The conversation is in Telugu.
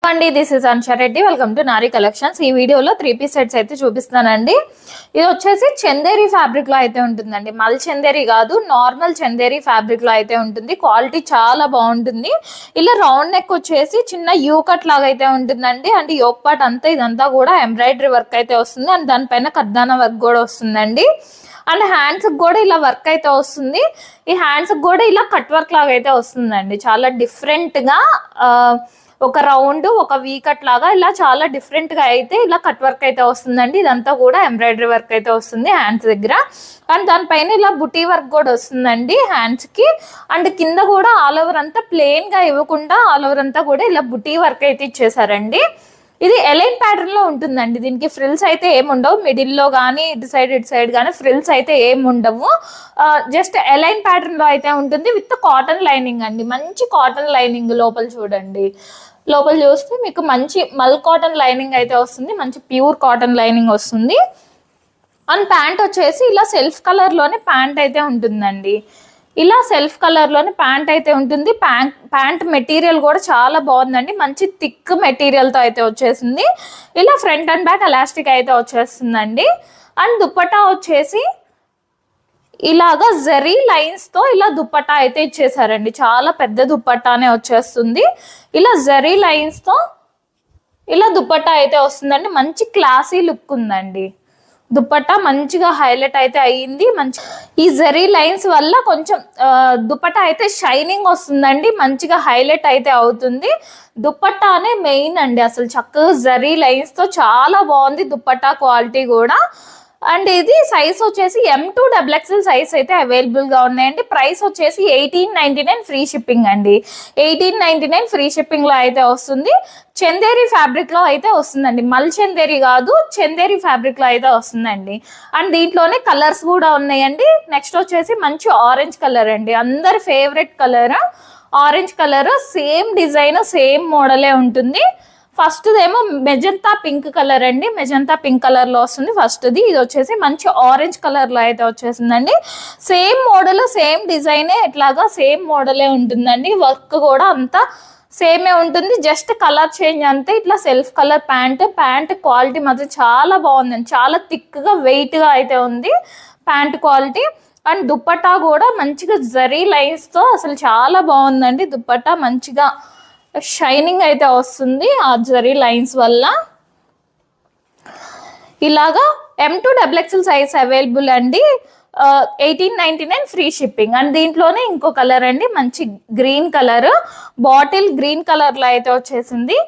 అండి this is Ansha Reddy. Welcome to Nari collections. ఈ వీడియోలో 3 పీస్ సెట్స్ అయితే చూపిస్తానండి. ఇది వచ్చేసి చందేరి ఫ్యాబ్రిక్ లో అయితే ఉంటుందండి. మల్ చందేరి కాదు, నార్మల్ చందేరి ఫ్యాబ్రిక్ లో అయితే ఉంటుంది. క్వాలిటీ చాలా బాగుంటుంది. ఇలా రౌండ్ నెక్ వచ్చేసి చిన్న యూ కట్ లాగా అయితే ఉంటుందండి. అండ్ యోక్ పార్ట్ అంతా ఇదంతా కూడా ఎంబ్రాయిడరీ వర్క్ అయితే వస్తుంది. అండ్ దానిపైన కర్దానా వర్క్ కూడా వస్తుందండి. అండ్ హ్యాండ్స్ కూడా ఇలా వర్క్ అయితే వస్తుంది. ఈ హ్యాండ్స్ కూడా ఇలా కట్ వర్క్ లాగా అయితే వస్తుందండి. చాలా డిఫరెంట్ గా ఒక రౌండ్ ఒక వీ కట్ లాగా ఇలా చాలా డిఫరెంట్ గా అయితే ఇలా కట్ వర్క్ అయితే వస్తుందండి. ఇదంతా కూడా ఎంబ్రాయిడరీ వర్క్ అయితే వస్తుంది హ్యాండ్స్ దగ్గర. అండ్ దానిపైన ఇలా బుటీ వర్క్ కూడా వస్తుందండి హ్యాండ్స్ కి. అండ్ కింద కూడా ఆల్ ఓవర్ అంతా ప్లెయిన్ గా ఇవ్వకుండా ఆల్ ఓవర్ అంతా కూడా ఇలా బుటీ వర్క్ అయితే ఇచ్చేసారండి. ఇది ఎలైన్ ప్యాటర్న్ లో ఉంటుందండి. దీనికి ఫ్రిల్స్ అయితే ఏముండవు. మిడిల్లో కానీ ఇటు సైడ్ కానీ ఫ్రిల్స్ అయితే ఏముండవు. జస్ట్ ఎలైన్ ప్యాటర్న్ లో అయితే ఉంటుంది విత్ కాటన్ లైనింగ్ అండి. మంచి కాటన్ లైనింగ్ లోపల చూడండి. లోపల చూస్తే మీకు మంచి మల్ కాటన్ లైనింగ్ అయితే వస్తుంది. మంచి ప్యూర్ కాటన్ లైనింగ్ వస్తుంది. అండ్ ప్యాంట్ వచ్చేసి ఇలా సెల్ఫ్ కలర్ లోనే ప్యాంట్ అయితే ఉంటుందండి. ఇలా సెల్ఫ్ కలర్ లోనే ప్యాంట్ అయితే ఉంటుంది. ప్యాంట్ మెటీరియల్ కూడా చాలా బాగుందండి. మంచి థిక్ మెటీరియల్ తో అయితే వచ్చేసింది. ఇలా ఫ్రంట్ అండ్ బ్యాక్ ఎలాస్టిక్ అయితే వచ్చేస్తుందండి. అండ్ దుప్పట్టా వచ్చేసి ఇలాగా జరీ లైన్స్ తో ఇలా దుప్పట్టా అయితే ఇచ్చేసారండి. చాలా పెద్ద దుప్పట్టానే వచ్చేస్తుంది. ఇలా జరీ లైన్స్ తో ఇలా దుప్పట్టా అయితే వస్తుందండి. మంచి క్లాసీ లుక్ ఉందండి. దుప్పట్టా మంచిగా హైలైట్ అయితే అయ్యింది. మంచి ఈ జరీ లైన్స్ వల్ల కొంచెం దుప్పట్టా అయితే షైనింగ్ వస్తుందండి. మంచిగా హైలైట్ అయితే అవుతుంది. దుప్పట్టానే మెయిన్ అండి. అసలు చక్కగా జరీ లైన్స్ తో చాలా బాగుంది దుప్పట్టా క్వాలిటీ కూడా. అండ్ ఇది సైజ్ వచ్చేసి M2 XXL సైజ్ అయితే అవైలబుల్ గా ఉన్నాయండి. ప్రైస్ వచ్చేసి 1899 ఫ్రీ షిప్పింగ్ అండి. 1899 ఫ్రీ షిప్పింగ్ లో అయితే వస్తుంది. చందేరి ఫ్యాబ్రిక్ లో అయితే వస్తుందండి. మల్ చందేరి కాదు, చందేరి ఫ్యాబ్రిక్ లో అయితే వస్తుందండి. అండ్ దీంట్లోనే కలర్స్ కూడా ఉన్నాయండి. నెక్స్ట్ వచ్చేసి మంచి ఆరెంజ్ కలర్ అండి. అందరి favourite colour orange colour. Same design same మోడలే ఉంటుంది. ఫస్ట్ ఏమో మెజంతా పింక్ కలర్ అండి. మెజంతా పింక్ కలర్ లో వస్తుంది ఫస్ట్ది. ఇది వచ్చేసి మంచి ఆరెంజ్ కలర్ లో అయితే వచ్చేసిందండి. సేమ్ మోడల్ సేమ్ డిజైనే ఎట్లాగా సేమ్ మోడలే ఉంటుందండి. వర్క్ కూడా అంతా సేమే ఉంటుంది. జస్ట్ కలర్ చేంజ్ అంతే. ఇట్లా సెల్ఫ్ కలర్ ప్యాంట్ క్వాలిటీ మాత్రం చాలా బాగుందండి. చాలా థిక్ గా వెయిట్ గా అయితే ఉంది ప్యాంట్ క్వాలిటీ. అండ్ దుప్పట్టా కూడా మంచిగా జరీ లైన్స్ తో అసలు చాలా బాగుందండి. దుప్పట్టా మంచిగా షైనింగ్ అయితే వస్తుంది ఆ జరీ లైన్స్ వల్ల. ఇలాగా M2 XXL సైజ్ అవైలబుల్ అండి. 1899 ఫ్రీ షిప్పింగ్. అండ్ దీంట్లోనే ఇంకో కలర్ అండి. మంచి green colour, bottle green colour లో అయితే వచ్చేసింది.